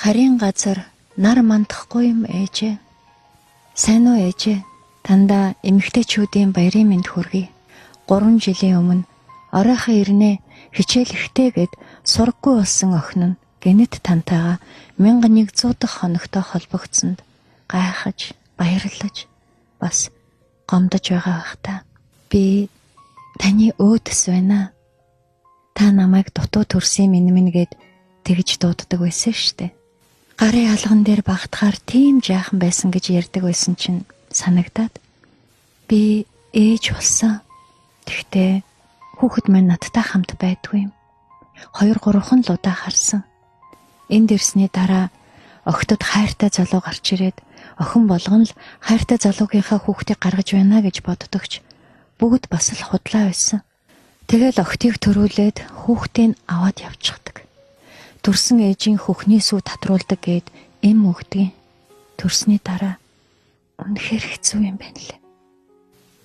Харийн газар нар мандахгүй юм ээжээ. Сайн уу ээжээ? Дандаа эмэгтэйчүүдийн баярын мэнд хүргэе. 3 жилийн өмнө оройхон ирнэ хичээл ихтэйгэд сургаггүй болсон охин нь гэнэт тантайгаа 1100 дахь хоногтой холбогдсонд гайхаж, баярлаж бас гомдож байгаа бах та. Би таны өөдөс байна. Та намайг дутуу төрсөн минь гэд тэгж дууддаг байсан штэ. Гарын алган дээр багтахаар тийм жаахан байсан гэж ярьдаг байсан чинь санагдаад би ээж болсон. Тэгтээ хүүхэд маань надтай хамт байдгүй юм. 2-3 л удаа харсан. Энд ирсний дараа охтод хайртай залуу гарч ирээд охин болгон л хайртай залуугийнхаа хүүхдийг гаргаж байна гэж боддогч бүгд бас л худлаа байсан. Тэгэл охтыг төрүүлээд хүүхдийг аваад явчихдаг. Төрсөн ээжийн хөхний сүв татруулдаг гэд эм өгдөг. Төрсний дараа үнэхээр хэцүү юм байна лээ.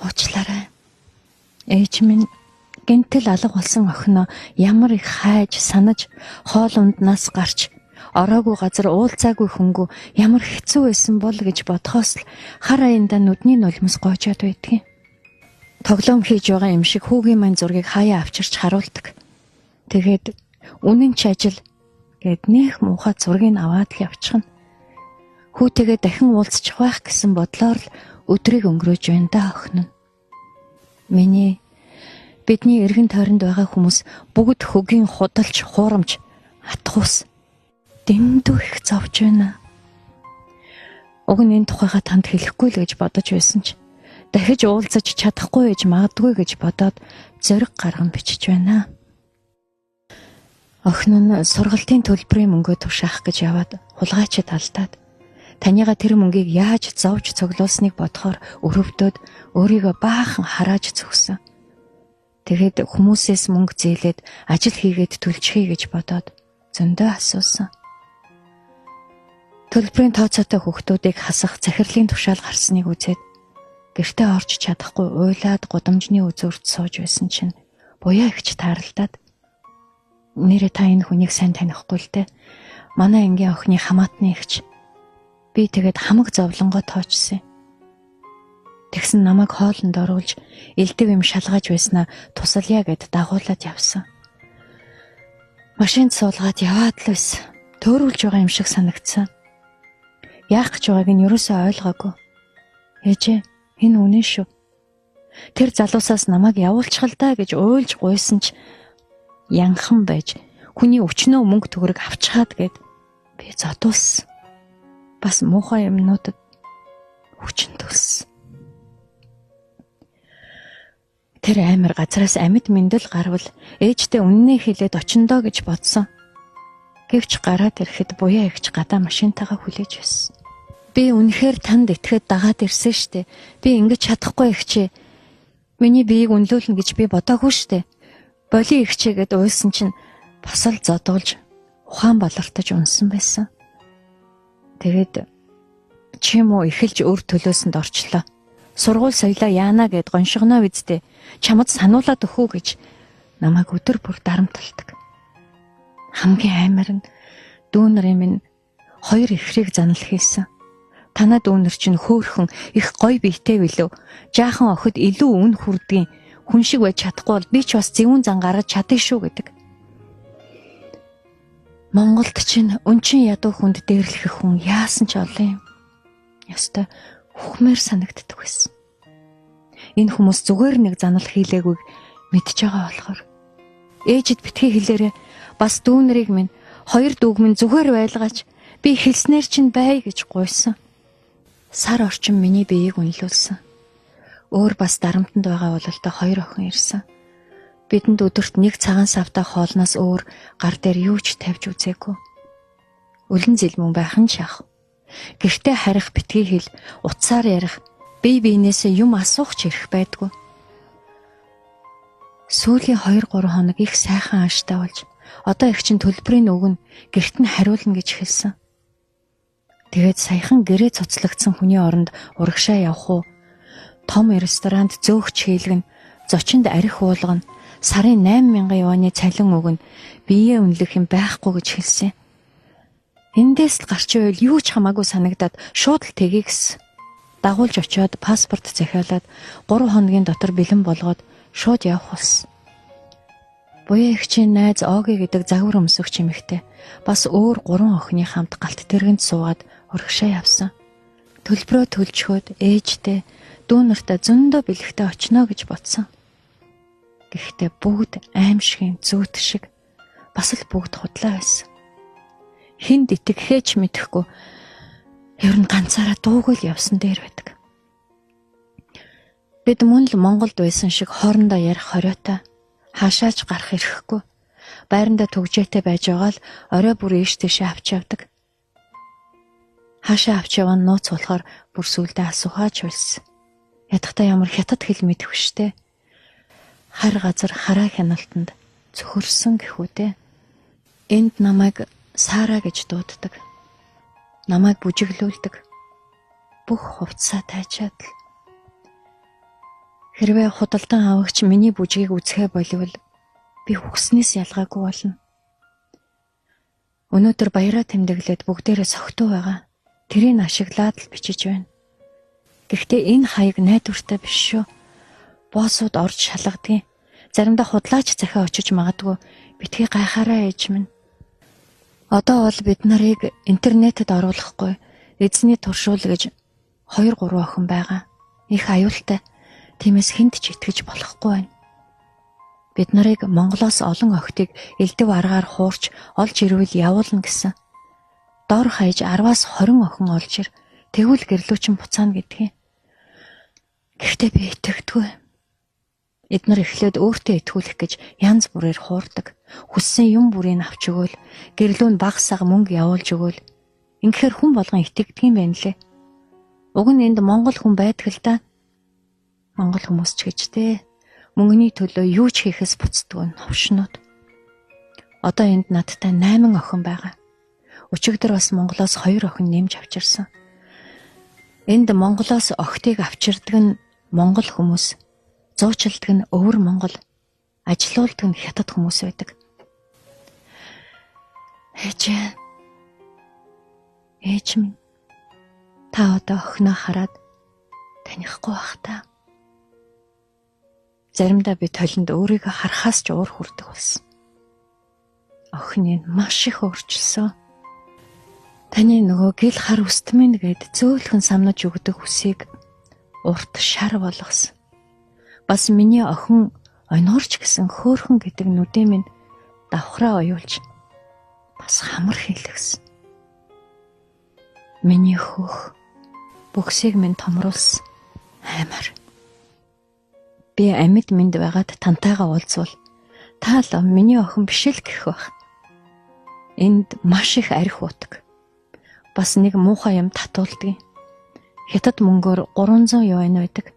Уучлаарай. Ээж минь гэнтэл алга болсон охиноо ямар их хайж, санаж, хоол унднаас гарч ороогүй газар уулзаагүй хөнгөө ямар хэцүү байсан бол гэж бодхоос л хар аяндаа нүдний нулимс гоожоод байдгийн. Тоглоом хийж байгаа юм шиг хүүгийн маань зургийг хаяа авчирч харуулдаг. Тэгээд үнэн ч ажил гэд нэх муухай зургийг аваад л явчихна. Хүүтэйгээ дахин уулзчих байх гэсэн бодлоор л өдрийг өнгөрөөж байна да охин нь. Бидний эргэн тойронд байгаа хүмүүс бүгд хөгийн худалч, хуурамч, атгуус дэндүү их зовж байна. Уг нь энэ тухайга танд хэлэхгүй л гэж бодож байсан ч дахиж уулзаж чадахгүй гэж магадгүй гэж бодоод зориг гарган бичиж байна. Охин нь сургалтын төлбөрийн мөнгөө тушаах гэж яваад хулгайчид алдаад таныга тэр мөнгийг яаж зовж цоглуулсныг бодохоор өрөвдөөд өөрийгөө баахан харааж зүгсэн. Тэгэд хүмүүсээс мөнгө зээлээд ажил хийгээд төлчихье гэж бодоод зөндөө асуусан. Төлбөрийн тооцоотой хүүхдүүдийг хасах захирлын тушаал гарсныг үзээд гэртээ орж чадахгүй уйлаад гудамжны үзүүрт сууж байсан чинь буяа ихч таарлдаад нэрээ та энэ хүнийг сайн танихгүй л дээ. Манай ангийн охины хамаатны ихч. Би тэгээд хамаг зовлонгоо тоочсон. Тэгсэн намайг хоолнд оруулж элдэв юм шалгаж байснаа тусалъя гэд дагуулад явсан. Машинд суулгаад яваад л байсан. Төөрүүлж байгаа юм шиг санагдсан. Яах гэж байгааг нь юусоо ойлгоогүй. Ээжээ, энэ үнэн шүү. Тэр залуусаас намайг явуулчихал даа гэж уйлж гуйсан ч янхан байж хүний өчнөө мөнгө төгрөг авчихад гэд би зодуулсан. Бас муухай юмнуудад хүчин төлсөн. Тэр амир газараас амьд мэндэл гарвал ээжтэй үннээ хэлээд очиндоо гэж бодсон. Гэвч гараад ирэхэд буяа ихч гадаа машинтайгаа хүлээж байсан. Би үнэхээр танд итгэхэд дагаад ирсэн штэ. Би ингэж чадахгүй ихчээ. Миний биеийг үнэлүүлнэ гэж би бодоогүй штэ. Боли ихчээгээд уйсан чинь бас л зодуулж ухаан болортож унсан байсан. Тэгээд чи юм уу эхэлж өр төлөөсөнд орчлоо. Сургууль соёлоо яана гэд гоншигноо үздэй. Чамд сануулаад өхөө гэж намайг өдөр бүр дарамталдаг. Хамгийн аймар нь дүүнэрийн минь 2 эхрийг занал хийсэн. Танаа дүүнэр чинь хөөхөн их гоё биетэй билүү. Жаахан охид илүү үн хүрдгийн хүн шиг байж чадахгүй бол би ч бас зөвүүн зан гаргаж чадъя шүү гэдэг. Монголд чинь өнчин ядуу хүнд дээрлэх хүн яасан ч олон юм. Ястай хөхмээр санагддаг байсан. Энэ хүмүүс зүгээр нэг занал хийлээгүйг мэдж байгаа болохоор ээжид битгий хэлээрээ бас дүүнэрийг минь 2 дүүг минь зүгээр байлгаач би хэлснээр чинь бай гэж гуйсан. Сар орчин миний биеийг үнэлүүлсэн. Өөр бас дарамтанд байгаа бололтой 2 охин ирсэн. Бидэнд өдөрт 1 цагаан савтай хоолноос өөр гар дээр юу ч тавьж үзээгүй. Үлэн зэлмэн байх нь шах. Гэртээ харих битгий хэл, утсаар ярих, бие биенээсээ юм асуух ч ирэх байдгүй. Сүүлийн 2-3 хоног их сайхан ааштай болж, одоо их чинь төлбөрийн өгнө, гэрт нь хариулна гэж хэлсэн. Тэгээд саяхан гэрээ цуцлагдсан хүний оронд урагшаа явах уу? Том ресторанд зөөгч хийлгэн, зочинд арх уулгана, сарын 8,000 юаны цалин өгнө, биеэ үнэлэх юм байхгүй гэж хэлсэн. Эндээс л гарч ивэл юу ч хамаагүй санагдаад шууд л тэгийг гэсэн. Дагуулж очиод паспорт захиалаад 3 хоногийн дотор бэлэн болгоод шууд явах болсон. Буян эгчийн найз Оги гэдэг загвар өмсөгч эмэгтэй бас өөр 3 охины хамт галт тэргэнд суугаад урагшаа явсан. Төлбөрөө төлжхөөд ээжтэй дүү нартай зөндөө бэлэгтээ очино гэж бодсон. Гэхдээ бүгд аимшигын зүүт шиг бас л бүгд худлаа байсан. Хинд итгэхээч мэдэхгүй ер нь ганцаараа дуугүй л явсан дээр байдаг. Бид мөн л Монголд байсан шиг хоорондоо ярих хориотой хаашаач гарах ирэхгүй байранда түгжээтэй байж байгаа л орой бүр ийш тийшээ авч явдаг. Хаашаа авч яваа нууц болохоор бүр сүлдээ асуухаач байсан. Ядахтаа ямар хятад хэл мэдвэ штэ. Хар газар хараа хяналтанд цөхөрсөн гэхүүтэй. Энд намайг Сара гэж дууддаг. Намайг бүжиглүүлдэг. Бүх хувцсаа тайчаад л. Хэрвээ худалдан авагч миний бүжгийг үзэхэ болвол би хүснээс ялгаагүй болно. Өнөөдөр баяраа тэмдэглээд бүгдээрээ согтуу байгаа. Тэрийг ашиглаад л бичиж байна. Гэхдээ энэ хаяг найдвартай биш шүү. Боосууд орж шалгадгийн. Заримдаа худлаач захиа очиж магадгүй. Битгий гайхаараа ээж минь. Одоо бол бид нарыг интернетэд оруулахгүй эзний туршуул гэж 2-3 охин байгаа. Их аюултай. Тиймээс хүнд ч итгэж болохгүй байна. Бид нарыг Монголоос олон охтыг элдэв аргаар хуурч олж ирвэл явуулна гэсэн. Дор хаяж 10-аас 20 охин олж ир. Тэгвэл гэрлүүчин буцаана гэдгийг. Гэхдээ би итгэдэггүй. Эднэр эхлээд өөртөө итгүүлэх гэж янз бүрээр хуурдаг. Хүссэн юм бүрийг авч өгөөл, гэрлүү нь баг сага мөнгө явуулж өгөөл. Ингэхээр хүн болгон итгэдэггүй юм байна лээ. Уг нь энд Монгол хүн байдаг л да. Монгол хүмүүс ч гэж дээ. Мөнгөний төлөө юу ч хийхээс буцдаг новшнууд. Одоо энд надтай 8 охин байгаа. Өчигдөр бас Монголоос 2 охин нэмж авчирсан. Энд Монголоос охтыг авчирдаг нь монгол хүмүүс, зуучилдаг нь өвөр монгол, ажилуулдаг нь хятад хүмүүс байдаг. Ээж минь, та одоо охиноо хараад танихгүй бах та. Заримдаа би толинд өөрийгөө харахаас ч уур хүрдэг болсон. Охин нь маш их өөрчилсөн. Таны нөгөө гэл хар үстмэн гээд зөөлхөн самнаж өгдөг хүсийг урт шар болгосон. Бас миний охин онорч гэсэн хөөхөн гэдэг нүдээ минь давхраа оюулж бас хамар хийлгсэн. Миний хөөх бүксийг минь томруулсан. Аймар. Би амьд минд байгаад тантайгаа уулзвал та л миний охин биш л гэх байх. Энд маш их арх утаг. Бас нэг муухай юм татуулдаг. Хятад мөнгөөр 300 юань байдаг.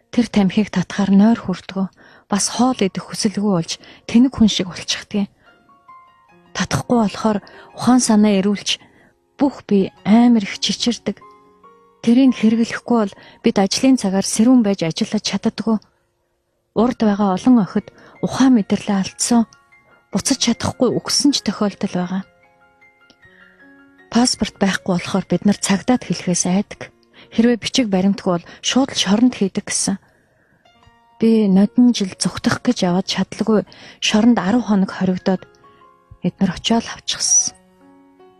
Тэр тамхиг татхаар нойр хүрдгөө. Бас хоол идэх хүсэлгүй болж тэнэг хүн шиг болчихдаг. Татахгүй болохоор ухаан санаа эрүүлж бүх би амар их чичирдэг. Тэрийг хэрэглэхгүй бол бид ажлын цагаар сэрүүн байж ажиллаж чаддаггүй. Урд байгаа олон охид ухаан мэдрэлээ алдсан. Буцаж чадахгүй үгсэн ч тохиолдол байгаа. Паспорт байхгүй болохоор бид нар цагдаад хэлэхээс айдаг. Хэрвээ бичиг баримтгүй бол шууд л шоронд хийдэг гэсэн. Би нодон жил зүгтах гэж яваад чадлагүй шоронд 10 хоног хоригдоод эднэр очиод авчихсан.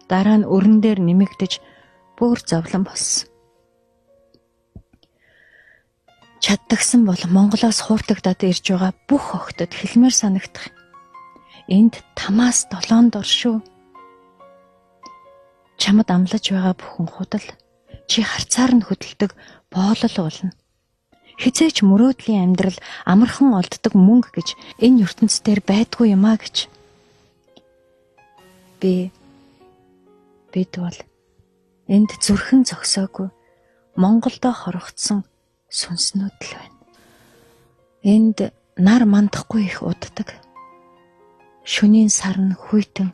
Дараа нь өрн дээр нэмэгдэж бүр зовлон болсон. Чаддагсан бол Монголоос хууртагдаад ирж байгаа бүх охтод хэлмээр санагдах. Энд 5-аас 7 дор шүү. Чамд амлаж байгаа бүхэн худал чи харцаар нь хөдөлдөг боолол болно. Хизээч мөрөөдлийн амьдрал амархан олддог мөнгө гэж энэ ертөнцийн дээр байдгүй юм а гэж. Бид бол энд зүрхэн зогсоогүй Монголдо хорогдсон сүнснүүд л байна. Энд нар мандахгүй их уддаг. Шөнийн сар нь хүйтэн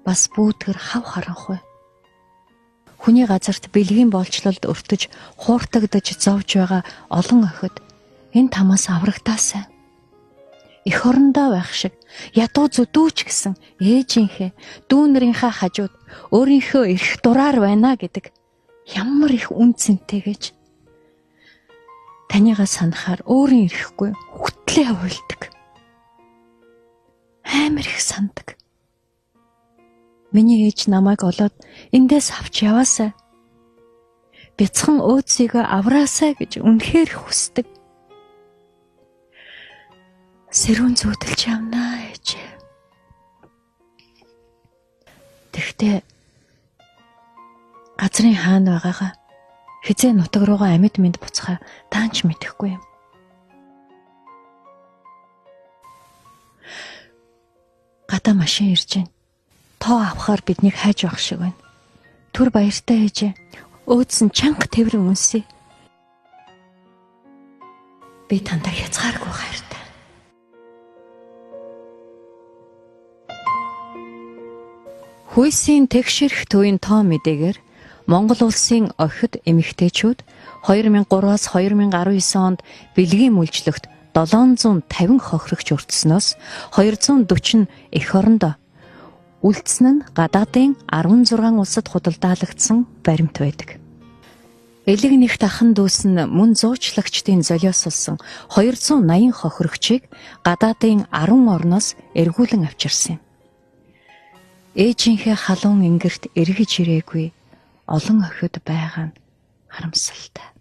бас бүүдгэр хав харанхуй. Хүний газарт бэлгийн болчлолд өртөж хууртагдаж зовж байгаа олон охид энэ тамаас аврагтаасай. эх орондоо байх шиг ядуу зүдүүч гэсэн ээжийнхээ дүүнэрийнхээ хажууд өөрийнхөө эрх дураар байна гэдэг ямар их үн цэнтэй гэж танийгаа санахаар өөрийн эрэхгүй хөтлөө хуйлдаг. Амар их сандаг. Миний ээж намайг олоод эндээс авч яваасай. Бяцхан өөдсийгөө авраасай гэж үнэхээр хүсдэг. Сэрүүн зүудэлж явнаа ээж. Тэгтээ газрын хаана байгаагаа хизээ нутаг руугаа амьд мэд буцахаа таанч мэдэхгүй юм. Гадаа машин ирж байна. Тоо авахаар биднийг хайж явах шиг байна. Түр баяртай ээжээ. Өөдсөн чанга тэврэн үнсээ. Би тантаа хязгааргүй хайртай. Хүйсийн тэгшэрх төвийн тоо мэдээгээр Монгол улсын охид эмэгтэйчүүд 2003-аас 2019 онд бэлгийн мүлжлэгт 750 хохирогч өртснөөс 240 эх орондоо үлдсэн нь гадаадын 16 улсад худалдаалагдсан баримт байдаг. Элэг нэгт ахан дүүс нь мөн зуучлагчдын золиосолсон 280 хохирогчийг гадаадын 10 орноос эргүүлэн авчирсан юм. Ээжийнхээ халуун ингэрт эргэж ирээгүй олон охид байгаа нь харамсалтай.